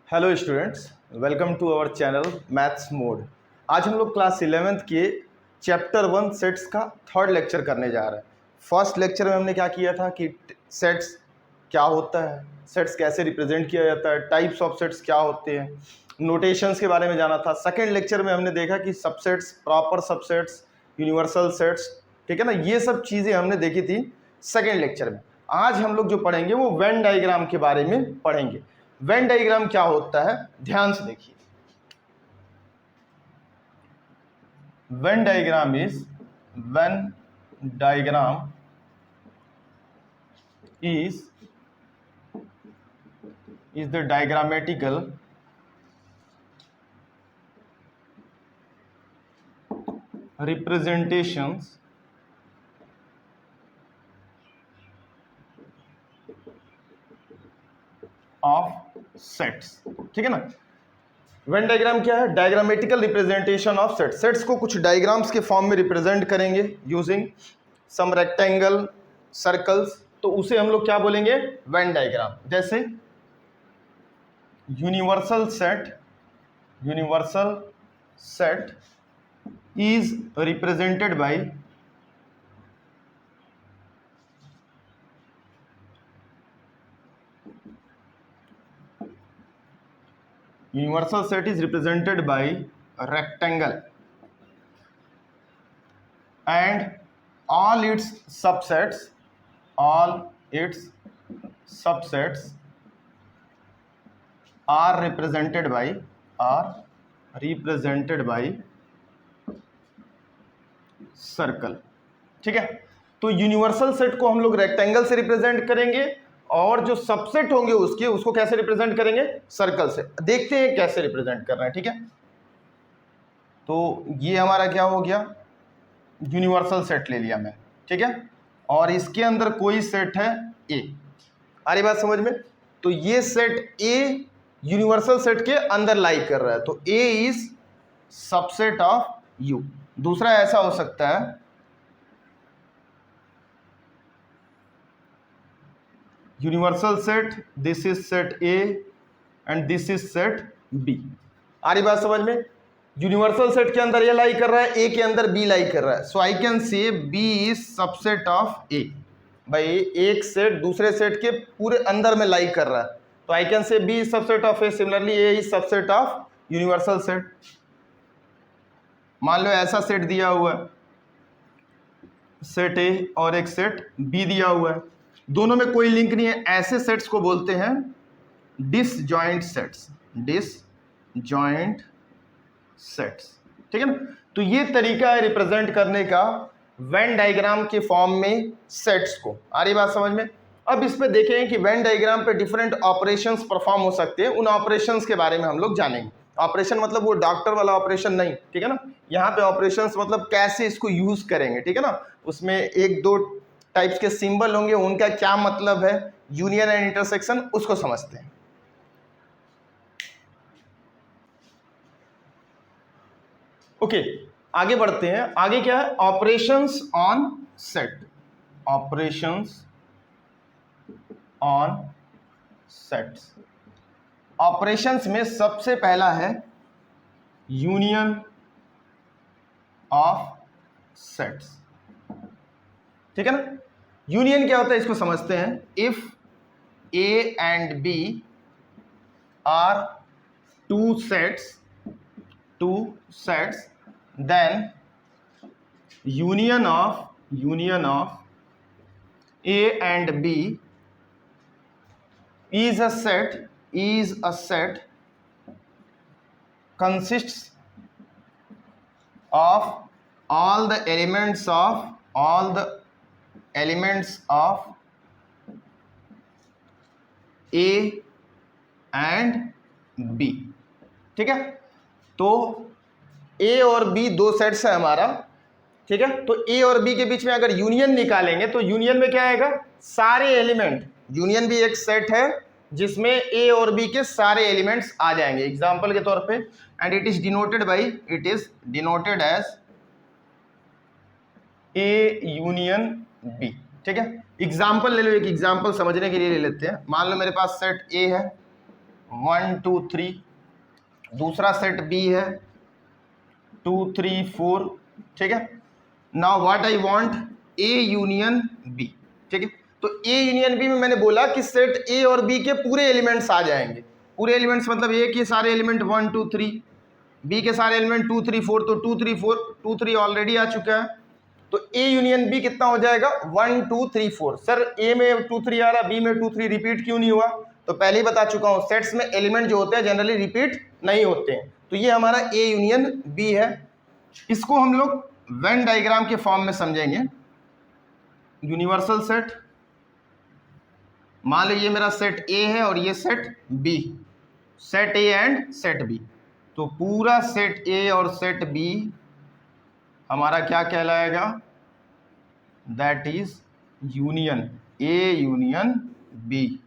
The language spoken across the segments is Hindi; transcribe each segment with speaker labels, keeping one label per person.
Speaker 1: Hello students, welcome to our channel maths mode. आज हम लोग क्लास 11th के चैप्टर 1 सेट्स का थर्ड लेक्चर करने जा रहे हैं। फर्स्ट लेक्चर में हमने क्या किया था कि सेट्स क्या होता है, सेट्स कैसे रिप्रेजेंट किया जाता है, टाइप्स ऑफ सेट्स क्या होते हैं, नोटेशंस के बारे में जाना था। सेकेंड लेक्चर में हमने देखा कि subsets, proper subsets, universal sets, ठीक है ना, ये सब चीज़ें हमने देखी थी सेकेंड लेक्चर में। आज हम लोग जो पढ़ेंगे वो वेन डायग्राम के बारे में पढ़ेंगे। वेन डायग्राम क्या होता है, ध्यान से देखिए। Venn diagram is the diagrammatical representations of sets, ठीक है ना। वेन डायग्राम क्या है? Diagrammatical representation of sets. Sets को कुछ डायग्राम्स के फॉर्म में रिप्रेजेंट करेंगे यूजिंग सम रेक्टेंगल, सर्कल्स, तो उसे हम लोग क्या बोलेंगे? Venn diagram. जैसे universal set is represented by universal set is represented by a rectangle and all its subsets are represented by circle, ठीक है। तो यूनिवर्सल सेट को हम लोग रेक्टेंगल से रिप्रेजेंट करेंगे और जो सबसेट होंगे उसको कैसे रिप्रेजेंट करेंगे? सर्कल से। देखते हैं कैसे रिप्रेजेंट कर रहे हैं, ठीक है। तो ये हमारा क्या हो गया? यूनिवर्सल सेट ले लिया मैं, ठीक है। और इसके अंदर कोई सेट है ए। आ रही बात समझ में? तो ये सेट ए यूनिवर्सल सेट के अंदर लाई कर रहा है, तो A is subset of U. दूसरा ऐसा हो सकता है universal set, this is set A and this is set B. आ रही बात समझ में? यूनिवर्सल सेट के अंदर ये लाई कर रहा है, ए के अंदर बी लाई कर रहा है, so I can say B is subset of A. भाई एक सेट दूसरे सेट के पूरे अंदर में लाई कर रहा है, तो I can say B is subset of A. Similarly A is subset of universal set. मान लो ऐसा सेट दिया हुआ है, सेट ए और एक सेट बी दिया हुआ है, दोनों में कोई लिंक नहीं है, ऐसे सेट्स को बोलते हैं डिसजॉइंट सेट्स। ठीक है ना। तो ये तरीका है रिप्रेजेंट करने का वेन डायग्राम के फॉर्म में सेट्स को। आ रही बात समझ में? अब इस पे देखें कि वेन डायग्राम पे डिफरेंट ऑपरेशंस परफॉर्म हो सकते हैं, उन ऑपरेशंस के बारे में हम लोग जानेंगे। ऑपरेशन मतलब वो डॉक्टर वाला ऑपरेशन नहीं, ठीक है ना। यहाँ पे ऑपरेशंस मतलब कैसे इसको यूज करेंगे, ठीक है ना। उसमें एक दो टाइप्स के सिंबल होंगे, उनका क्या मतलब है, यूनियन एंड इंटरसेक्शन, उसको समझते हैं। ओके, आगे बढ़ते हैं। आगे क्या है? Operations on set. ऑपरेशंस में सबसे पहला है यूनियन ऑफ सेट्स, ठीक है ना। यूनियन क्या होता है इसको समझते हैं। If A and B are two sets then union of A and B is a set consists of all the elements of A and B, ठीक है। तो ए और बी दो सेट्स है हमारा, ठीक है। तो ए और बी के बीच में अगर यूनियन निकालेंगे तो यूनियन में क्या आएगा? सारे एलिमेंट। यूनियन भी एक सेट है जिसमें ए और बी के सारे एलिमेंट्स आ जाएंगे। एग्जांपल के तौर पे, and it is denoted as A union B, ठीक है। एग्जाम्पल ले लो, एक एग्जाम्पल समझने के लिए ले लेते हैं। मान लो मेरे पास सेट ए है 1 2 3, दूसरा सेट बी है 2 3 4, ठीक है। Now what I want, A union B, ठीक है। तो ए यूनियन बी में मैंने बोला कि सेट ए और बी के पूरे एलिमेंट्स आ जाएंगे। पूरे एलिमेंट्स मतलब ए के सारे एलिमेंट 1 2 3, बी के सारे एलिमेंट 2 3 4, तो 2 3 4 2 3 ऑलरेडी आ चुका है। तो ए यूनियन बी कितना हो जाएगा 1 2 3 4। सर ए में 2 3 आ रहा, बी में 2 3 रिपीट क्यों नहीं हुआ? तो पहले ही बता चुका हूं, सेट्स में एलिमेंट जो होते हैं जनरली रिपीट नहीं होते हैं। तो ये हमारा ए यूनियन बी है। इसको हम लोग वेन डायग्राम के फॉर्म में समझेंगे। यूनिवर्सल सेट, मान लो ये मेरा सेट ए है और ये set B, set A and set B. तो पूरा सेट ए और सेट बी हमारा क्या कहलाएगा? That is union, A union B.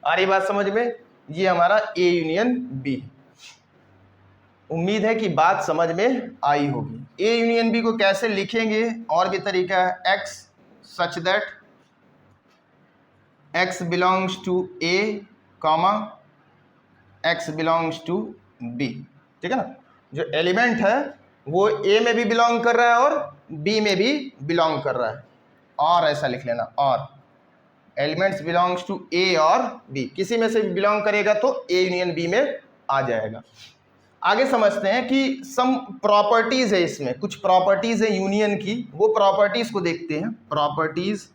Speaker 1: आ रही बात समझ में? ये हमारा ए यूनियन बी। उम्मीद है कि बात समझ में आई होगी। ए यूनियन बी को कैसे लिखेंगे? और भी तरीका है, X such that X belongs to A comma X belongs to B, ठीक है ना। जो एलिमेंट है वो ए में भी बिलोंग कर रहा है और बी में भी बिलोंग कर रहा है। और ऐसा लिख लेना, और एलिमेंट्स बिलोंग्स टू ए और बी, किसी में से बिलोंग करेगा तो ए यूनियन बी में आ जाएगा। आगे समझते हैं कि सम प्रॉपर्टीज है, इसमें कुछ प्रॉपर्टीज है यूनियन की, वो प्रॉपर्टीज को देखते हैं। प्रॉपर्टीज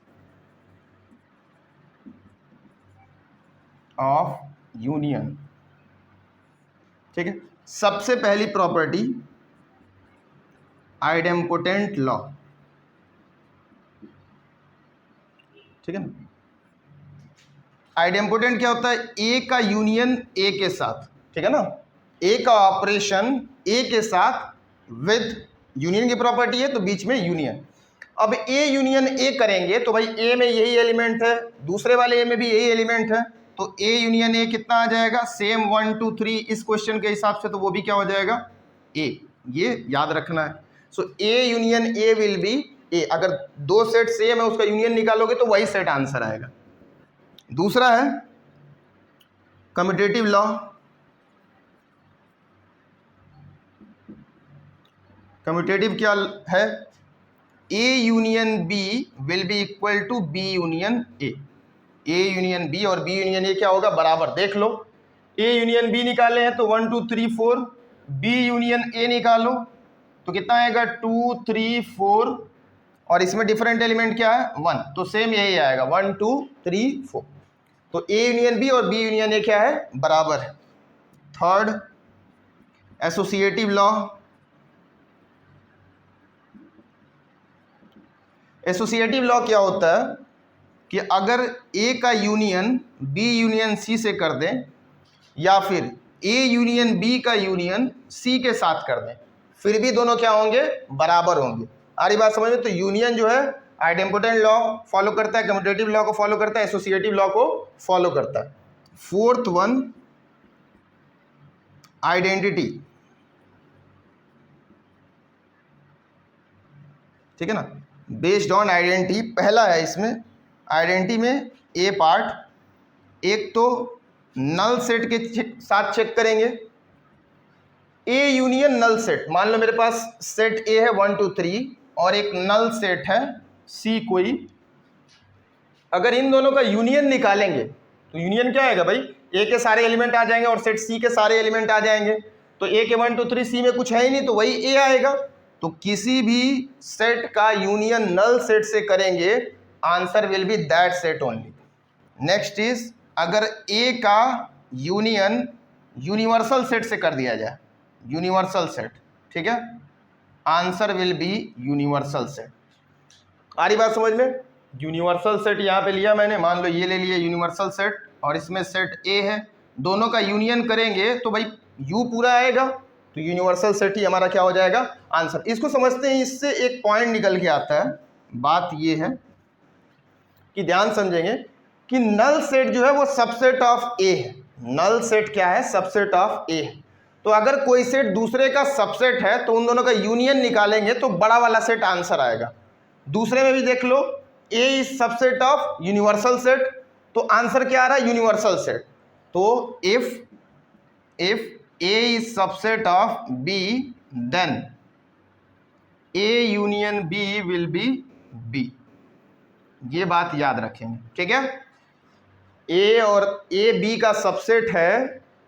Speaker 1: ऑफ यूनियन, ठीक है। सबसे पहली प्रॉपर्टी आइडेम्पोटेंट लॉ, ठीक है ना। आइडेम्पोटेंट क्या होता है? ए का यूनियन ए के साथ, ठीक है ना। ए का ऑपरेशन ए के साथ विद यूनियन की प्रॉपर्टी है तो बीच में यूनियन। अब ए यूनियन ए करेंगे तो भाई ए में यही एलिमेंट है, दूसरे वाले ए में भी यही एलिमेंट है, तो ए यूनियन ए कितना आ जाएगा? सेम 1 2 3 इस क्वेश्चन के हिसाब से, तो वो भी क्या हो जाएगा? ए। ये याद रखना है। So A union A will be A. अगर दो सेट सेम है उसका यूनियन निकालोगे तो वही सेट आंसर आएगा। दूसरा है कम्यूटेटिव लॉ। कम्यूटेटिव क्या है? A union B will be equal to B union A. A union B और बी यूनियन ए क्या होगा? बराबर। देख लो, ए यूनियन बी निकाले हैं तो 1 2 3 4, बी यूनियन ए निकालो तो कितना आएगा? 2 3 4, और इसमें डिफरेंट एलिमेंट क्या है? 1, तो सेम यही आएगा 1 2 3 4। तो ए यूनियन बी और बी यूनियन ए क्या है? बराबर है। Third associative law. Associative law क्या होता है कि अगर ए का यूनियन बी यूनियन सी से कर दें या फिर ए यूनियन बी का यूनियन सी के साथ कर दें, फिर भी दोनों क्या होंगे? बराबर होंगे। आ रही बात समझ में? तो यूनियन जो है आइडेम्पोटेंट लॉ फॉलो करता है, कम्यूटेटिव लॉ को फॉलो करता है, एसोसिएटिव लॉ को फॉलो करता है। फोर्थ वन आइडेंटिटी, ठीक है ना। बेस्ड ऑन आइडेंटिटी पहला है इसमें। आइडेंटिटी में ए पार्ट, एक तो नल सेट के साथ चेक करेंगे। ए यूनियन नल सेट, मान लो मेरे पास सेट ए है 1 2 3 और एक नल सेट है सी कोई। अगर इन दोनों का यूनियन निकालेंगे तो यूनियन क्या आएगा भाई? ए के सारे एलिमेंट आ जाएंगे और सेट सी के सारे एलिमेंट आ जाएंगे। तो ए के 1 2 3 सी में कुछ है ही नहीं तो वही ए आएगा। तो किसी भी सेट का यूनियन नल सेट से करेंगे, answer will B that set only. Next is अगर ए का यूनियन यूनिवर्सल सेट से कर दिया जाए, यूनिवर्सल सेट, ठीक है, answer will be universal set. आ रही बात समझ में? यूनिवर्सल सेट यहाँ पे लिया मैंने, मान लो ये ले लिया यूनिवर्सल सेट और इसमें सेट ए है, दोनों का यूनियन करेंगे तो भाई यू पूरा आएगा, तो यूनिवर्सल सेट ही हमारा क्या हो जाएगा? आंसर। इसको समझते हैं, इससे एक पॉइंट निकल के आता है। बात ये है कि ध्यान समझेंगे कि नल सेट जो है वो सबसेट ऑफ ए है। नल सेट क्या है? सबसेट ऑफ ए है। तो अगर कोई सेट दूसरे का सबसेट है तो उन दोनों का यूनियन निकालेंगे तो बड़ा वाला सेट आंसर आएगा। दूसरे में भी देख लो, A is subset of universal set, तो आंसर क्या आ रहा है? Universal set. तो if if A is subset of B then A union B will be B. ये बात याद रखेंगे, ठीक है। ए और ए बी का सबसेट है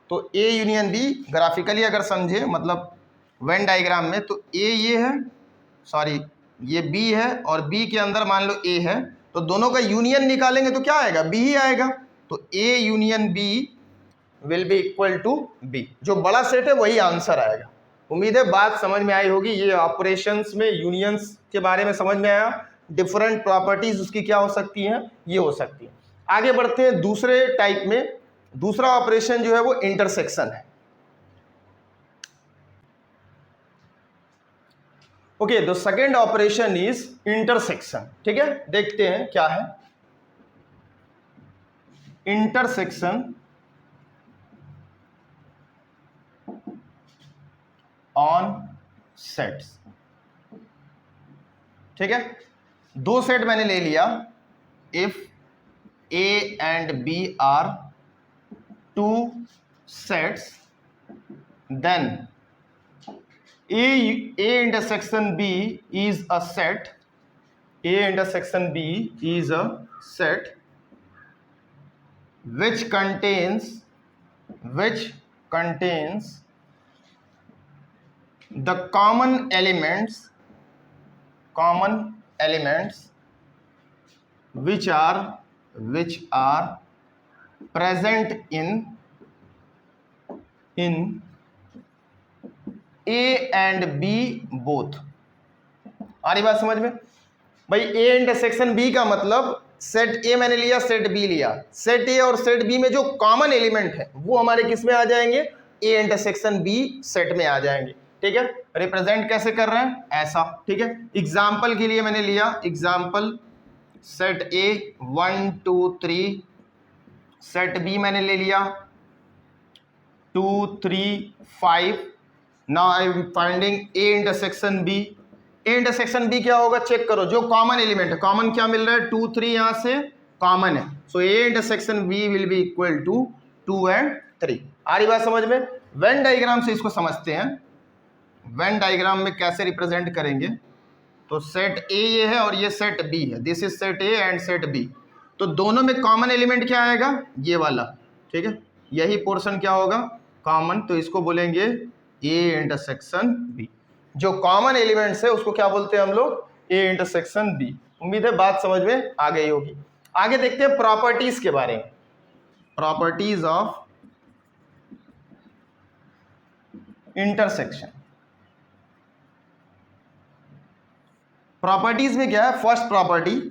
Speaker 1: तो ए यूनियन बी, ग्राफिकली अगर समझे मतलब वेन डायग्राम में, तो ए ये है, सॉरी ये बी है और बी के अंदर मान लो ए है, तो दोनों का यूनियन निकालेंगे तो क्या आएगा, बी ही आएगा। तो A union B will be equal to B. जो बड़ा सेट है वही आंसर आएगा। उम्मीद है बात समझ में आई होगी। ये ऑपरेशंस में यूनियंस के बारे में समझ में आया, डिफरेंट प्रॉपर्टीज उसकी क्या हो सकती हैं, ये हो सकती है। आगे बढ़ते हैं दूसरे टाइप में। दूसरा ऑपरेशन जो है वो इंटरसेक्शन है। Okay, the second operation is intersection, ठीक है। देखते हैं क्या है इंटरसेक्शन ऑन सेट्स, ठीक है। दो सेट मैंने ले लिया, if A and B are two sets then A intersection B is a set. A intersection B is a set which contains the common elements which are present in A and B both. आ रही बात समझ में भाई। ए इंटरसेक्शन बी का मतलब सेट ए मैंने लिया, सेट बी लिया, सेट ए और सेट बी में जो कॉमन एलिमेंट है वो हमारे किस में आ जाएंगे, ए इंटरसेक्शन बी सेट में आ जाएंगे, ठीक है। रिप्रेजेंट कैसे कर रहे हैं, ऐसा, ठीक है। एग्जाम्पल के लिए मैंने लिया, example set A 1 2 3, set B मैंने ले लिया 2 3 5। Now I am finding A intersection B. A intersection B क्या होगा, चेक करो, जो कॉमन एलिमेंट है, कॉमन क्या मिल रहा है, 2 3 यहाँ से कॉमन है, सो A intersection B will be equal to 2 and 3। आ रही बात समझ में। वेन डायग्राम से इसको समझते हैं। वेन डायग्राम में कैसे रिप्रेजेंट करेंगे, तो सेट A ये है और ये सेट B है, this is set A and set B। तो दोनों में कॉमन एलिमेंट क्या आएगा, ये वाला, ठीक है। यही पोर्शन क्या होगा, कॉमन, तो इसको बोलेंगे ए इंटरसेक्शन बी। जो कॉमन एलिमेंट्स है उसको क्या बोलते हैं हम लोग, ए इंटरसेक्शन बी। उम्मीद है बात समझ में आ गई होगी। आगे देखते हैं प्रॉपर्टीज के बारे में। Properties of intersection. प्रॉपर्टीज में क्या है, first property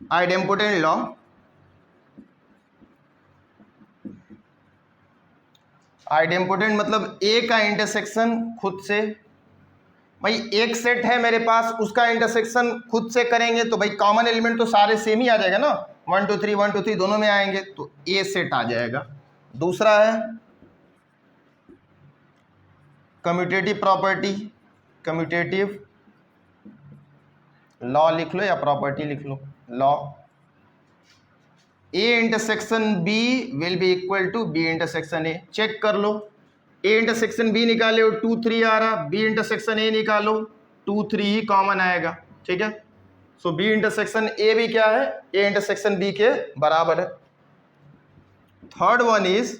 Speaker 1: idempotent law. Idempotent मतलब ए का इंटरसेक्शन खुद से, भाई एक सेट है मेरे पास, उसका इंटरसेक्शन खुद से करेंगे तो भाई कॉमन एलिमेंट तो सारे सेम ही आ जाएगा ना, 1 2 3 1 2 3 दोनों में आएंगे तो ए सेट आ जाएगा। दूसरा है कम्यूटेटिव प्रॉपर्टी, कम्यूटेटिव लॉ लिख लो या प्रॉपर्टी लिख लो, law. A intersection B will be equal to B intersection A. Check कर लो, ए इंटरसेक्शन बी निकाले हो 2 3 आ रहा, बी इंटरसेक्शन ए निकालो 2 3 ही कॉमन आएगा, ठीक है। सो बी इंटरसेक्शन ए भी क्या है, ए इंटरसेक्शन बी के बराबर है। Third one is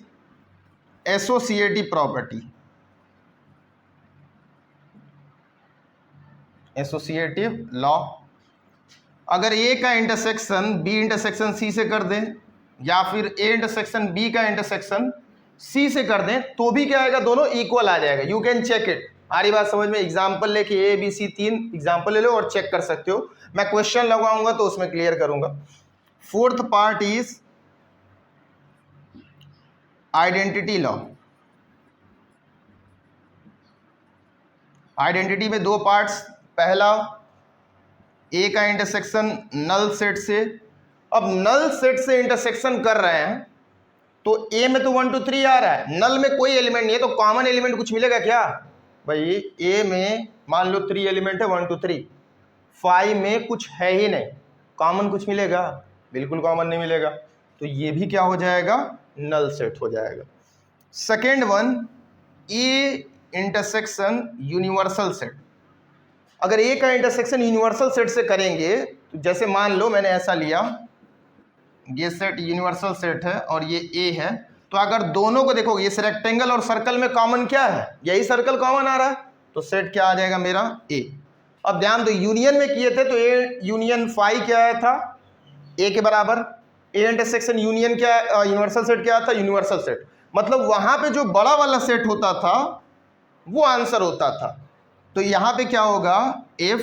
Speaker 1: associative property. Associative law, अगर ए का इंटरसेक्शन बी इंटरसेक्शन सी से कर दें या फिर ए इंटरसेक्शन बी का इंटरसेक्शन सी से कर दें तो भी क्या आएगा, दोनों इक्वल आ जाएगा। You can check it. आ रही बात समझ में। एग्जाम्पल लेके ए बी सी 3 एग्जाम्पल ले लो और चेक कर सकते हो। मैं क्वेश्चन लगाऊंगा तो उसमें क्लियर करूंगा। Fourth part is identity law. Identity में दो पार्ट्स, पहला ए का इंटरसेक्शन नल सेट से। अब नल सेट से इंटरसेक्शन कर रहे हैं तो ए में तो 1 2 3 आ रहा है, नल में कोई एलिमेंट नहीं है, तो कॉमन एलिमेंट कुछ मिलेगा क्या भाई। ए में मान लो 3 एलिमेंट है 1 2 3, 5 में कुछ है ही नहीं, कॉमन कुछ मिलेगा, बिल्कुल कॉमन नहीं मिलेगा। तो ये भी क्या हो जाएगा, नल सेट हो जाएगा। Second one A intersection universal set. अगर ए का इंटरसेक्शन यूनिवर्सल सेट से करेंगे तो जैसे मान लो मैंने ऐसा लिया, ये सेट यूनिवर्सल सेट है और ये ए है, तो अगर दोनों को देखोगे इस रेक्टेंगल और सर्कल में कॉमन क्या है, यही सर्कल कॉमन आ रहा है, तो सेट क्या आ जाएगा मेरा ए। अब ध्यान दो यूनियन में किए थे तो ए यूनियन फाई क्या आया था, ए के बराबर। ए इंटरसेक्शन यूनियन क्या यूनिवर्सल सेट क्या था, यूनिवर्सल सेट। मतलब वहां पे जो बड़ा वाला सेट होता था वो आंसर होता था। तो यहां पे क्या होगा, if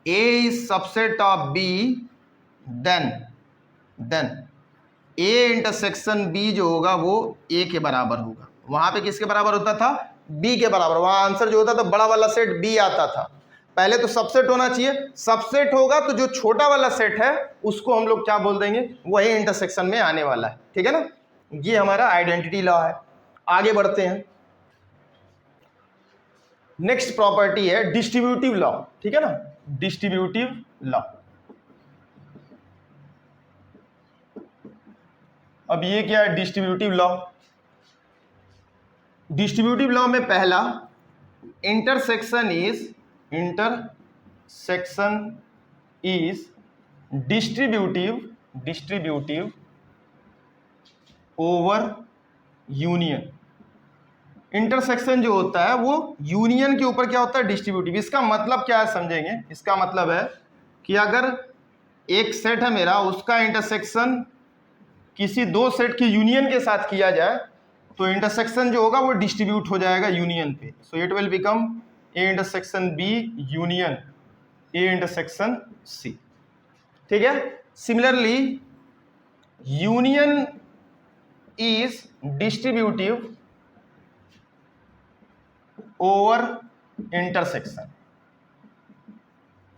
Speaker 1: A is subset of B then A intersection B जो होगा वो ए के बराबर होगा। वहां पे किसके बराबर होता था, बी के बराबर। वहां आंसर जो होता था बड़ा वाला सेट बी आता था। पहले तो सबसेट होना चाहिए, सबसेट होगा तो जो छोटा वाला सेट है उसको हम लोग क्या बोल देंगे, वही इंटरसेक्शन में आने वाला है। ठीक है ना, ये हमारा आइडेंटिटी लॉ है। आगे बढ़ते हैं, नेक्स्ट प्रॉपर्टी है डिस्ट्रीब्यूटिव लॉ। ठीक है ना, डिस्ट्रीब्यूटिव लॉ। अब ये क्या है डिस्ट्रीब्यूटिव लॉ। डिस्ट्रीब्यूटिव लॉ में पहला intersection is distributive over union. Intersection जो होता है वो यूनियन के ऊपर क्या होता है, डिस्ट्रीब्यूटिव। इसका मतलब क्या है समझेंगे। इसका मतलब है कि अगर एक सेट है मेरा, उसका इंटरसेक्शन किसी दो सेट के यूनियन के साथ किया जाए तो इंटरसेक्शन जो होगा वो डिस्ट्रीब्यूट हो जाएगा यूनियन पे। So it will become A intersection B union A intersection C. ठीक है, similarly union is distributive over intersection.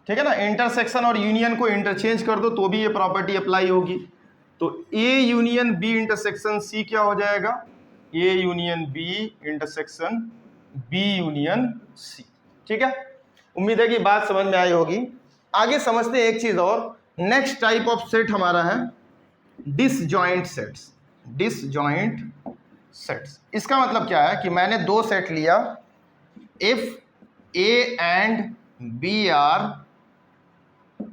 Speaker 1: ठीक है ना, इंटरसेक्शन और यूनियन को इंटरचेंज कर दो तो भी ये प्रॉपर्टी अप्लाई होगी। तो A union B intersection C क्या हो जाएगा, A union B intersection B union C. ठीक है, उम्मीद है कि बात समझ में आई होगी। आगे समझते हैं एक चीज और। नेक्स्ट टाइप ऑफ सेट हमारा है डिसजॉइंट सेट्स। डिसजॉइंट सेट्स, इसका मतलब क्या है कि मैंने दो सेट लिया, if A and B are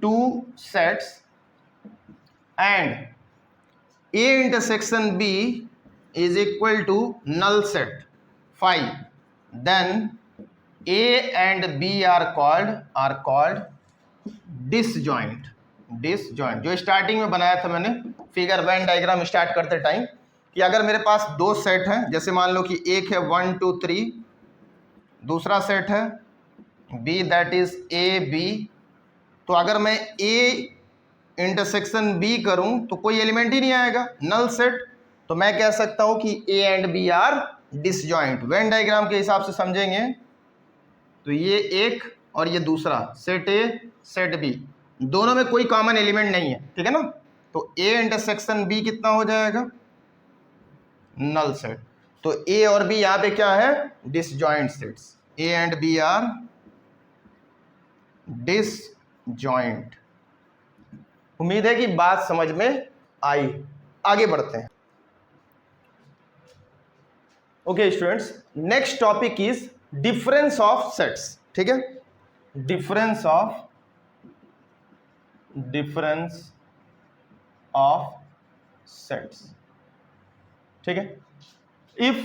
Speaker 1: two sets and A intersection B is equal to null set phi, then A and B are called disjoint। जो स्टार्टिंग में बनाया था मैंने फिगर वेन डायग्राम स्टार्ट करते टाइम, कि अगर मेरे पास दो सेट हैं, जैसे मान लो कि एक है 1 2 3, दूसरा सेट है B that is A B, तो अगर मैं A इंटरसेक्शन बी करूं तो कोई एलिमेंट ही नहीं आएगा, नल सेट। तो मैं कह सकता हूं कि A and B are disjoint. Venn diagram के हिसाब से समझेंगे तो ये एक और ये दूसरा सेट ए सेट बी, दोनों में कोई कॉमन एलिमेंट नहीं है। ठीक है ना, तो ए इंटरसेक्शन बी कितना हो जाएगा, नल सेट। तो ए और बी यहां पे क्या है, disjoint sets. A and B are disjoint. उम्मीद है कि बात समझ में आई। आगे बढ़ते हैं। Okay students, next topic is difference of sets. ठीक है, डिफरेंस ऑफ सेट्स। ठीक है, if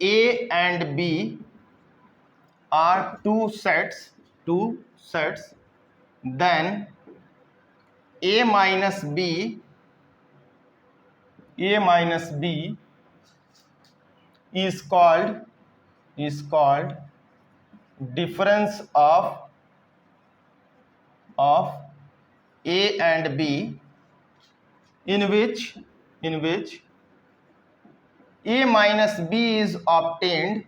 Speaker 1: A and B are two sets then A minus B is called difference of A and B, in which A minus B is obtained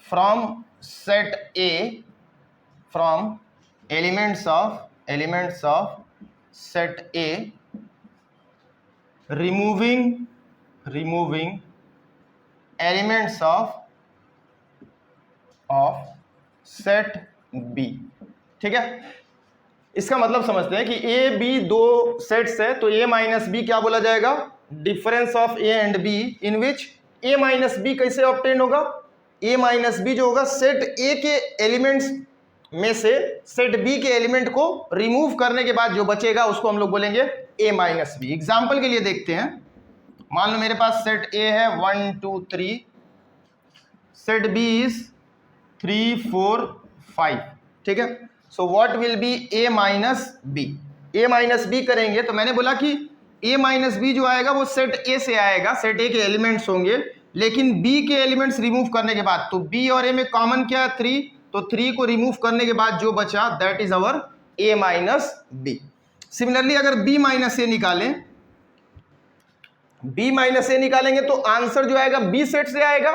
Speaker 1: from set A, from elements of set A, removing elements of set B। ठीक है, इसका मतलब समझते हैं कि ए बी दो सेट्स है, तो ए माइनस बी क्या बोला जाएगा, difference of A and B, in which A minus B कैसे ऑब्टेन होगा, ए माइनस बी जो होगा सेट ए के एलिमेंट्स में से सेट बी के एलिमेंट को रिमूव करने के बाद जो बचेगा उसको हम लोग बोलेंगे ए माइनस बी। एग्जाम्पल के लिए देखते हैं, मान लो मेरे पास सेट ए है 1 2 3, सेट बी इज 3 4 5, ठीक है। So what will be A minus B, A minus B करेंगे तो मैंने बोला कि ए माइनस बी जो आएगा वो सेट ए से आएगा, सेट ए के एलिमेंट्स होंगे, लेकिन बी के एलिमेंट्स रिमूव करने के बाद, तो बी और ए में कॉमन क्या है 3, तो 3 को रिमूव करने के बाद जो बचा that is our A minus B. Similarly अगर बी माइनस ए निकालें, बी माइनस ए निकालेंगे तो आंसर जो आएगा बी सेट से आएगा,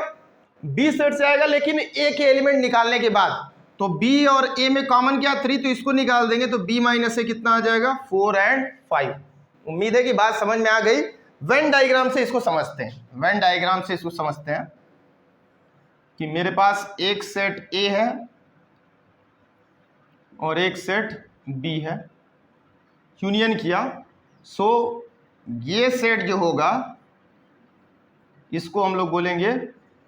Speaker 1: बी सेट से आएगा, लेकिन ए के एलिमेंट निकालने के बाद, तो बी और ए में कॉमन क्या 3, तो इसको निकाल देंगे तो बी माइनस ए कितना आ जाएगा 4 और 5। उम्मीद है कि बात समझ में आ गई। वेन डायग्राम से इसको समझते हैं, वेन डायग्राम से इसको समझते हैं कि मेरे पास एक सेट ए है और एक सेट बी है, यूनियन किया, सो ये सेट जो होगा इसको हम लोग बोलेंगे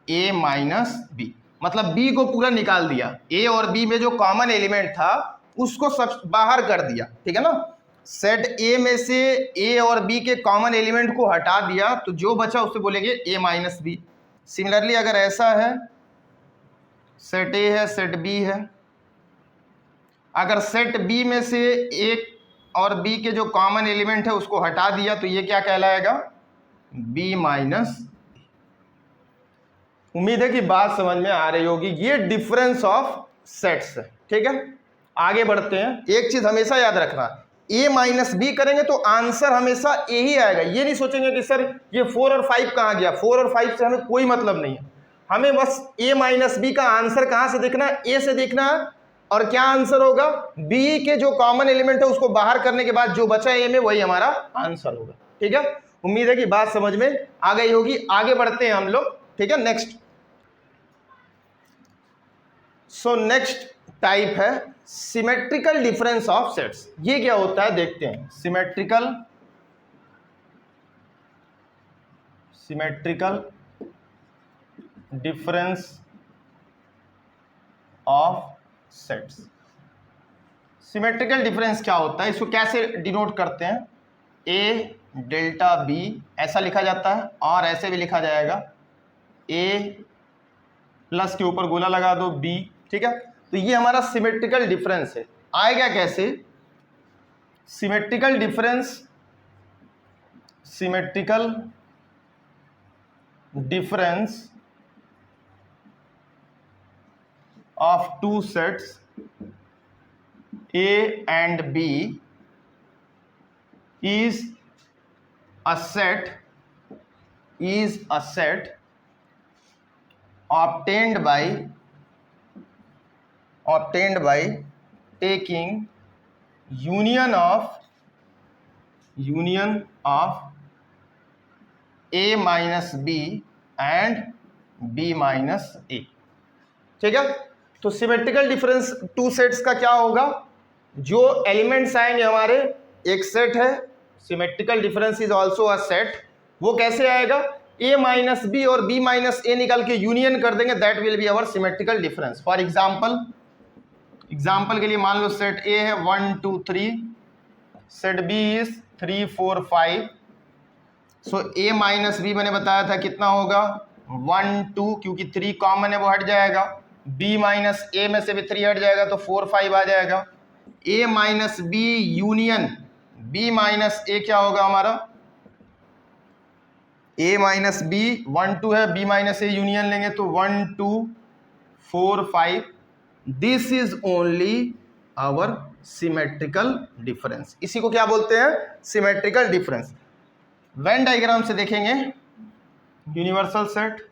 Speaker 1: ए माइनस बी, मतलब बी को पूरा निकाल दिया, ए और बी में जो कॉमन एलिमेंट था उसको सब बाहर कर दिया, ठीक है ना। सेट ए में से ए और बी के कॉमन एलिमेंट को हटा दिया, तो जो बचा उसे बोलेंगे ए माइनस बी। सिमिलरली अगर ऐसा है, सेट ए है सेट बी है, अगर सेट बी में से ए और बी के जो कॉमन एलिमेंट है उसको हटा दिया तो ये क्या कहलाएगा, बी माइनस। उम्मीद है कि बात समझ में आ रही होगी। ये डिफरेंस ऑफ सेट्स है, ठीक है। आगे बढ़ते हैं। एक चीज हमेशा याद रखना, ए माइनस बी करेंगे तो आंसर हमेशा ए ही आएगा। ये नहीं सोचेंगे कि सर ये 4 और 5 कहाँ गया, 4 और 5 से हमें कोई मतलब नहीं है, हमें बस ए माइनस बी का आंसर कहाँ से देखना है, ए से देखना है। और क्या आंसर होगा, बी के जो कॉमन एलिमेंट है उसको बाहर करने के बाद जो बचा ए में वही हमारा आंसर होगा, ठीक है। उम्मीद है कि बात समझ में आ गई होगी। आगे बढ़ते हैं हम लोग, ठीक है। नेक्स्ट, सो नेक्स्ट टाइप है सिमेट्रिकल डिफरेंस ऑफ सेट्स। ये क्या होता है देखते हैं। Symmetrical difference of sets. Symmetrical difference क्या होता है, इसको कैसे डिनोट करते हैं, ए डेल्टा बी ऐसा लिखा जाता है, और ऐसे भी लिखा जाएगा ए प्लस के ऊपर गोला लगा दो बी, ठीक है। तो ये हमारा सिमेट्रिकल डिफरेंस है। आएगा कैसे, symmetrical difference of two sets A and B is a set obtained by taking union of A minus B and B minus A, ठीक है। तो सिमेट्रिकल डिफरेंस टू सेट्स का क्या होगा, जो एलिमेंट्स आएंगे हमारे, एक सेट है, symmetrical difference is also a set, वो कैसे आएगा, ए माइनस बी और बी माइनस ए निकाल के यूनियन कर देंगे, that will be our symmetrical difference. For example के लिए मान लो सेट ए है 1 2 3, set B is 3 4 5, so A minus B मैंने बताया था कितना होगा 1 2, क्योंकि 3 कॉमन है वो हट जाएगा, b माइनस ए में से भी 3 हट जाएगा तो 4 5 आ जाएगा। a minus B union b minus A क्या होगा हमारा, a माइनस बी 1 2 है, b माइनस ए यूनियन लेंगे तो 1 2 4 5। This is only our symmetrical difference. इसी को क्या बोलते हैं, सिमेट्रिकल डिफरेंस। वेन डायग्राम से देखेंगे, universal set,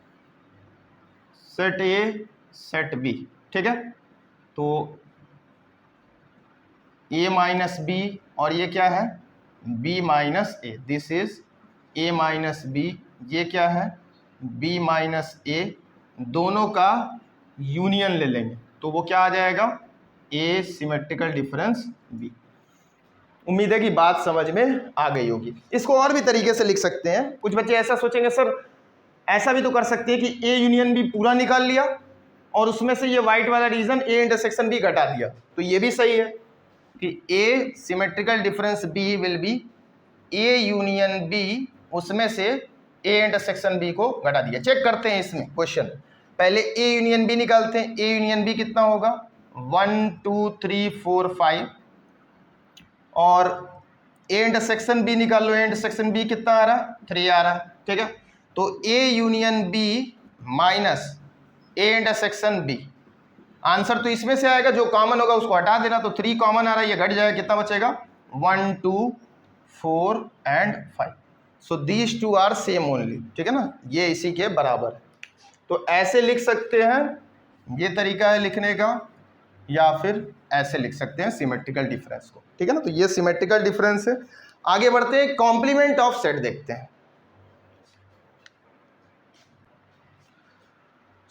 Speaker 1: set A set B, ठीक है। तो a माइनस बी और ये क्या है b minus A, this is a minus B, ये क्या है b माइनस ए, दोनों का यूनियन ले लेंगे तो वो क्या आ जाएगा, a सिमेट्रिकल डिफरेंस b। उम्मीद है कि बात समझ में आ गई होगी। इसको और भी तरीके से लिख सकते हैं। कुछ बच्चे ऐसा सोचेंगे सर ऐसा भी तो कर सकते हैं कि ए यूनियन बी पूरा निकाल लिया और उसमें से ये वाइट वाला रीजन ए इंटरसेक्शन बी घटा दिया, तो ये भी सही है कि A symmetrical difference B will be A union B, उसमें से ए इंटरसेक्शन बी को घटा दिया। चेक करते हैं इसमें क्वेश्चन, पहले ए यूनियन बी निकालते हैं। ए यूनियन बी कितना होगा 1 2 3 4 5 और ए इंटरसेक्शन बी निकाल लो। ए इंटरसेक्शन बी कितना आ रहा है 3 आ रहा है, ठीक है। तो A union B minus A intersection B, answer तो इसमें से आएगा, जो कॉमन होगा उसको हटा देना। तो 3 कॉमन आ रहा है, ये घट जाएगा, कितना बचेगा 1 2 4 and 5। So these two are same only, ठीक है ना, ये इसी के बराबर है। तो ऐसे लिख सकते हैं, ये तरीका है लिखने का, या फिर ऐसे लिख सकते हैं सिमेट्रिकल डिफरेंस को, ठीक है ना। तो ये सिमेट्रिकल डिफरेंस है। आगे बढ़ते हैं, कॉम्प्लीमेंट ऑफ सेट देखते हैं।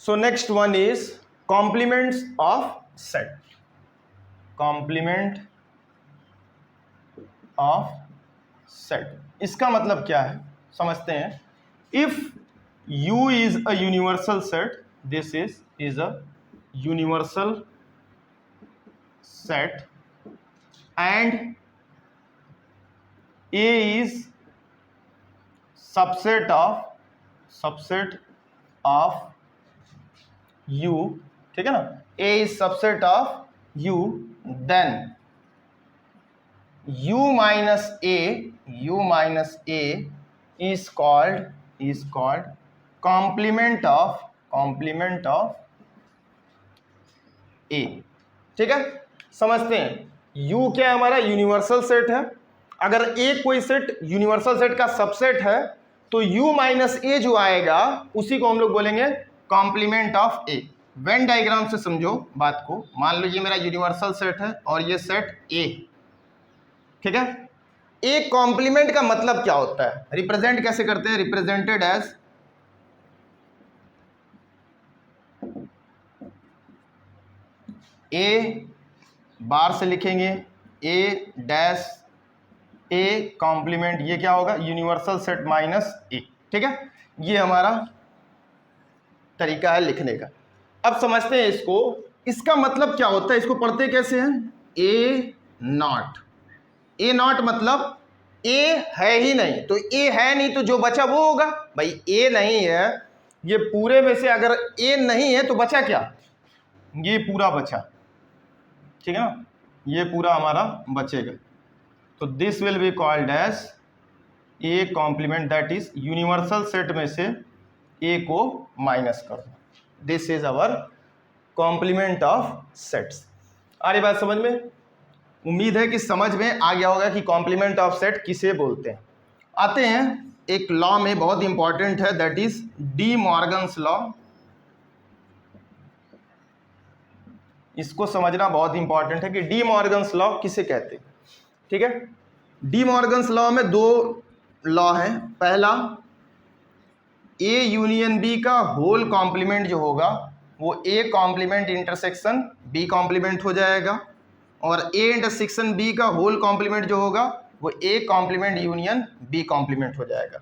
Speaker 1: So next one is complements of set. Complement of set, इसका मतलब क्या है समझते हैं। If U is a universal set, this is a universal set and A is subset of U, ठीक है ना, A is subset of U, then U minus A is called complement of A, ठीक है। समझते हैं U क्या है, हमारा यूनिवर्सल सेट है। अगर A कोई सेट यूनिवर्सल सेट का सबसेट है तो U माइनस A जो आएगा उसी को हम लोग बोलेंगे complement of A। Venn diagram से समझो बात को, मान लो ये मेरा यूनिवर्सल सेट है और ये सेट A, ठीक है। एक कॉम्प्लीमेंट का मतलब क्या होता है, रिप्रेजेंट कैसे करते हैं, रिप्रेजेंटेड एज ए बार से लिखेंगे ए डैश ए कॉम्प्लीमेंट, ये क्या होगा यूनिवर्सल सेट माइनस ए, ठीक है। ये हमारा तरीका है लिखने का। अब समझते हैं इसको, इसका मतलब क्या होता है, इसको पढ़ते कैसे हैं, ए नॉट। ए नॉट मतलब ए है ही नहीं, तो ए है नहीं तो जो बचा वो होगा। भाई ए नहीं है, ये पूरे में से अगर ए नहीं है तो बचा क्या, ये पूरा बचा, ठीक है ना, ये पूरा हमारा बचेगा। तो this will be called as a complement, that is universal set में से ए को माइनस कर दो। This is our complement of sets. आ रही बात समझ में, उम्मीद है कि समझ में आ गया होगा कि कॉम्प्लीमेंट ऑफ सेट किसे बोलते हैं। आते हैं एक लॉ में, बहुत इंपॉर्टेंट है, that is D Morgan's law. इसको समझना बहुत इंपॉर्टेंट है कि डी मॉर्गन्स लॉ किसे कहते हैं, ठीक है। डी मॉर्गन्स लॉ में 2 लॉ हैं। पहला, ए यूनियन बी का होल कॉम्प्लीमेंट जो होगा वो A complement intersection B complement हो जाएगा, और ए इंटरसेक्शन बी का होल कॉम्प्लीमेंट जो होगा वो A complement union B complement हो जाएगा।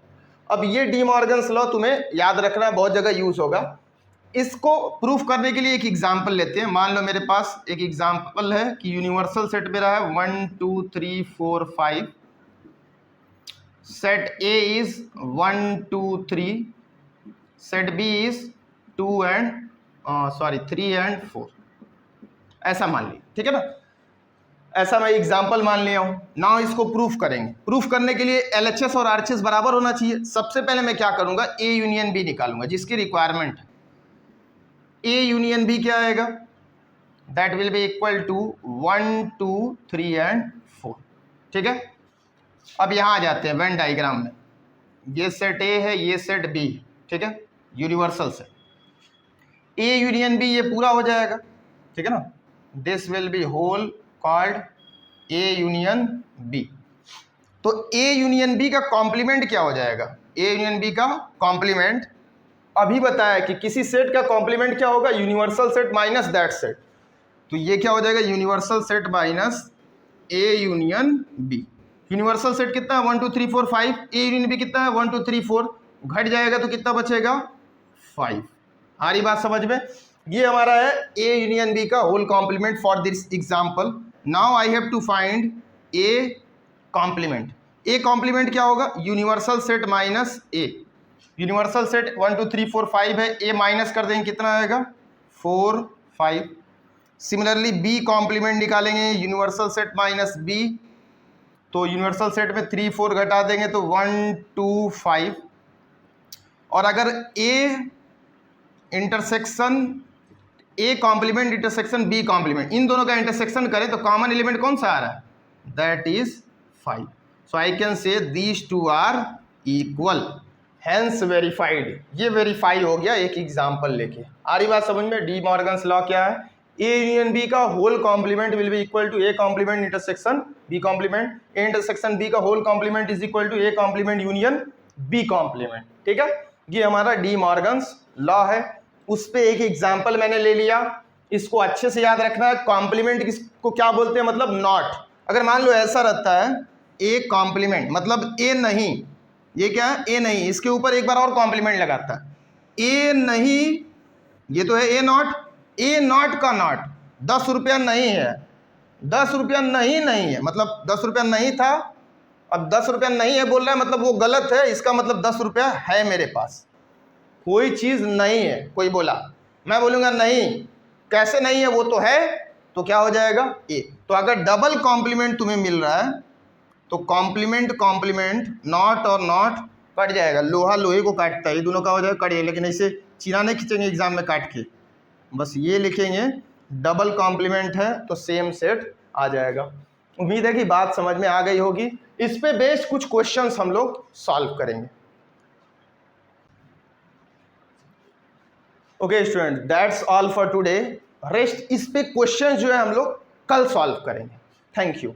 Speaker 1: अब ये डी मॉर्गन्स लॉ तुम्हें याद रखना, बहुत जगह यूज होगा। इसको प्रूफ करने के लिए एक एग्जांपल लेते हैं। मान लो मेरे पास एक एग्जांपल है कि यूनिवर्सल सेट मेरा है 1 2 3 4 5, set A is 1 2 3, set B is 3 and 4, ऐसा मान ली, ठीक है ना। ऐसा मैं एग्जांपल मान लिया हूं। नाउ इसको प्रूफ करेंगे। प्रूफ करने के लिए एलएचएस और आरएचएस बराबर होना चाहिए। सबसे पहले मैं क्या करूंगा, ए यूनियन बी निकालूंगा, जिसकी रिक्वायरमेंट है। ए यूनियन बी क्या आएगा, that will be equal to 1 2 3 and 4, ठीक है। अब यहां आ जाते हैं वेन डायग्राम में, ये सेट ए है, ये सेट बी, ठीक है, universal set. A union B ये पूरा हो जाएगा, ठीक है ना। This will be whole called A union B. तो ए यूनियन बी का कॉम्प्लीमेंट क्या हो जाएगा, ए यूनियन बी का कॉम्प्लीमेंट अभी बताया कि किसी सेट का कॉम्प्लीमेंट क्या होगा, universal set minus that set. तो ये क्या हो जाएगा, universal set minus A union B. Universal set कितना है 1 2 3 4 5, ए यूनियन बी कितना है 1 2 3 4, घट जाएगा तो कितना बचेगा 5। आ रही बात समझ में? ये हमारा है ए यूनियन बी का whole complement for this example. Now I have to find A complement. A complement क्या होगा? Universal set minus A. Universal set 1 2 3 4 5 है, ए माइनस कर देंगे कितना आएगा 4 5। सिमिलरली बी कॉम्प्लीमेंट निकालेंगे, यूनिवर्सल सेट माइनस बी, तो यूनिवर्सल सेट में 3 4 घटा देंगे तो 1 2 5। और अगर A intersection A complement intersection B complement, इन दोनों का इंटरसेक्शन करें तो कॉमन एलिमेंट कौन सा आ रहा है? That is 5। So I can say these two are equal, hence verified. ये वेरीफाई हो गया एक एग्जाम्पल लेके। आ रही बात समझ में? डी मॉर्गन्स लॉ क्या है? ए यूनियन बी का whole complement will be equal to A complement intersection B complement, A intersection B का whole complement is equal to A complement union B complement. ठीक है, ये हमारा डी मॉर्गन्स लॉ है। उस पे एक एग्जाम्पल मैंने ले लिया, इसको अच्छे से याद रखना है। कॉम्प्लीमेंट किसको क्या बोलते हैं? मतलब नॉट। अगर मान लो ऐसा रहता है ए कॉम्प्लीमेंट मतलब ए नहीं, ये क्या है? ए नहीं, इसके ऊपर एक बार और कॉम्प्लीमेंट लगाता है ए नहीं, ये तो है ए नॉट, ए नॉट का नॉट 10 रुपया नहीं है, 10 रुपया नहीं है, मतलब 10 रुपया नहीं था, अब 10 रुपया नहीं है बोल रहा है, मतलब वो गलत है, इसका मतलब 10 रुपया है मेरे पास, कोई चीज़ नहीं है। कोई बोला, मैं बोलूँगा नहीं, कैसे नहीं है, वो तो है, तो क्या हो जाएगा ए। तो अगर डबल कॉम्प्लीमेंट तुम्हें मिल रहा है तो कॉम्प्लीमेंट नॉट और नॉट कट जाएगा, लोहा लोहे को काटता है, ये दोनों का हो जाएगा कट जाएगा। लेकिन ऐसे चिरा नहीं खींचेंगे एग्जाम में काट के, बस ये लिखेंगे डबल कॉम्प्लीमेंट है तो सेम सेट आ जाएगा। उम्मीद है कि बात समझ में आ गई होगी। इस पे बेस्ड कुछ क्वेश्चंस हम लोग सॉल्व करेंगे। Okay student, that's all for today. Rest इस पे क्वेश्चन जो है हम लोग कल सॉल्व करेंगे। Thank you.